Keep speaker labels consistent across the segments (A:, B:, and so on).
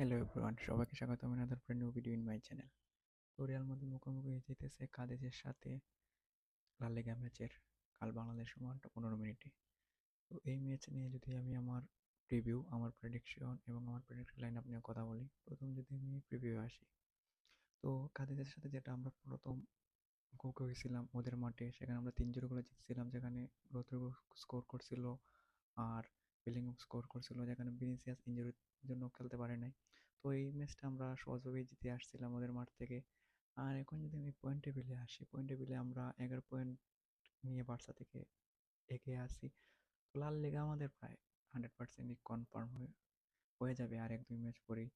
A: Hello everyone, সবাইকে স্বাগত another brand new video in my channel. তো রিয়াল মাদ্রিদ মুখোমুখি হয়ে যেতেছে কাদিজের সাথে লা লিগা ম্যাচের কাল বাংলাদেশ সময় 8:15 তো এই ম্যাচ নিয়ে যদি আমি আমার প্রিভিউ, আমার প্রেডিকশন এবং আমার প্রেডিক্ট লাইন আপ নিয়ে কথা বলি। প্রথম যদি আমি প্রিভিউ আসি, তো কাদিজের সাথে যেটা আমরা প্রথম মুখোমুখি হয়েছিলাম ওদের মাঠে, সেখানে আমরা 3-0 করে জিতছিলাম, যেখানে রদ্রিগো স্কোর করছিল আর বেলিংহাম স্কোর করছিল, যেখানে ভিনিসিয়াস ইনজুরির জন্য খেলতে পারে নাই। তো এই ম্যাচটা আমরা সহজভাবেই জিতে আসছিলাম ওদের মাঠ থেকে। আর এখন যদি আমি পয়েন্ট টেবিলে আসি, পয়েন্ট টেবিলে আমরা 11 পয়েন্ট নিয়ে বার্সা থেকে এগিয়ে আসি। তো লাল লিগা আমাদের প্রায় 100% কনফার্ম হয়ে হয়ে যাবে আর 1-2 ম্যাচ পরেই।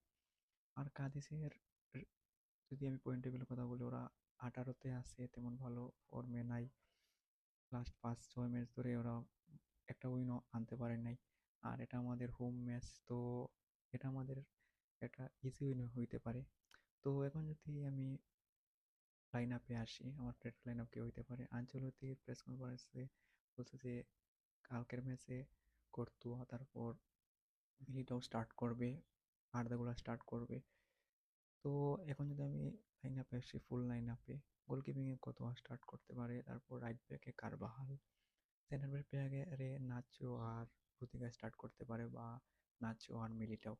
A: আর কাদিসের যদি আমি পয়েন্ট টেবিলের কথা বলি, ওরা 18তে আছে, তেমন ভালো ফর্মে নাই। লাস্ট 5-6 ম্যাচ ধরে ওরা একটা উইনও আনতে পারে নাই। আর এটা আমাদের হোম ম্যাচ, তো এটা আমাদের একটা ইজি উইন হইতে পারে। তো এখন যদি আমি লাইন আপে আসি, আমার ট্রেড লাইন আপ কে হইতে পারে। আনচেলত্তির প্রেস কনফারেন্সে বলছে যে কালকের ম্যাচে কর্তুয়া, তারপর মিলিটাও স্টার্ট করবে, আর্দাগুলা স্টার্ট করবে। তো এখন যদি আমি লাইন আপে আসি, ফুল লাইন আপে গোলকিপিংয়ে কতোয়া স্টার্ট করতে পারে, তারপর রাইট ব্যাকে কারবাহাল, সেন্টার ব্যাকে নাচো আর রুদিগার স্টার্ট করতে পারে, বা নাচো আর মিলিটাও।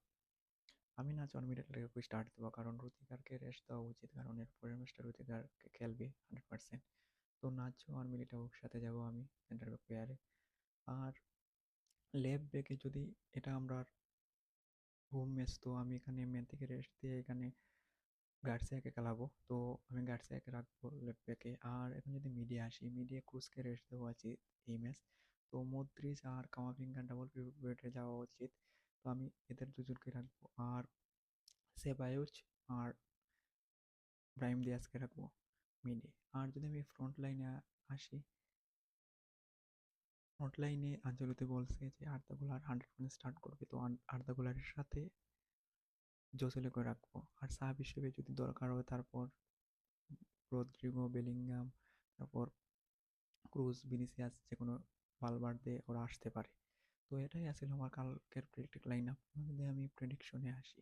A: আমি নাচো আর মিলিটাওকে স্টার্ট দেবো, কারণ রুদিগারকে রেস্ট দেওয়া উচিত, কারণ এর পরের ম্যাচটা রুদিগারকে খেলবে 100%। তো নাচো আর মিলিটাওর সাথে যাব আমি সেন্টার ব্যাক পেয়ারে। আর লেফট ব্যাকে যদি, এটা আমরা হোম ম্যাচ, তো আমি এখানে ম্যান থেকে রেস্ট দিয়ে এখানে গার্সিয়াকে খেলাবো। তো আমি গার্সিয়াকে রাখবো লেফট ব্যাকে। আর এখন যদি মিডিয়া আসি, মিডিয়া ক্রুজকে রেস্ট দেওয়া উচিত এই ম্যাচ। তো মদ্রিচ আর কামাভিঙ্গা ডাবল পিভটে যাওয়া উচিত, তো আমি এদের দুজনকে রাখবো। আর সেবায়োচ আর ব্রাহিম দিয়াজকে রাখবো মিডে। আর যদি আমি ফ্রন্ট লাইনে আসি, ফ্রন্ট লাইনে আঞ্চলিতে বলছে যে আর্দা গুলার 100% স্টার্ট করবে, তো আর্দা গুলারের সাথে জোসেলেকে রাখবো। আর সাব হিসেবে যদি দরকার হয়, তারপর রদ্রিগো, বেলিংহাম, তারপর ক্রুজ, ভিনিসিয়াস, যে কোনো ভালভার্দে ওরা আসতে পারে। তো এটাই আছিল আমার কালকের প্রেডিক্টেড লাইন আপ। যদি আমি প্রেডিকশনে আসি,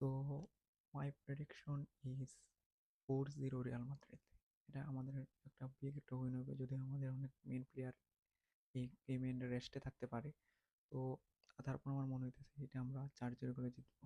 A: তো মাই প্রেডিকশন ইজ 4-0 রিয়াল মাদ্রিদ। এটা আমাদের একটা বিগ একটা উইন হবে, যদি আমাদের অনেক মেন প্লেয়ার এই মেন রেস্টে থাকতে পারে। তো তারপর আমার মনে হইতেছে এটা আমরা 4-0 করে জিতবো।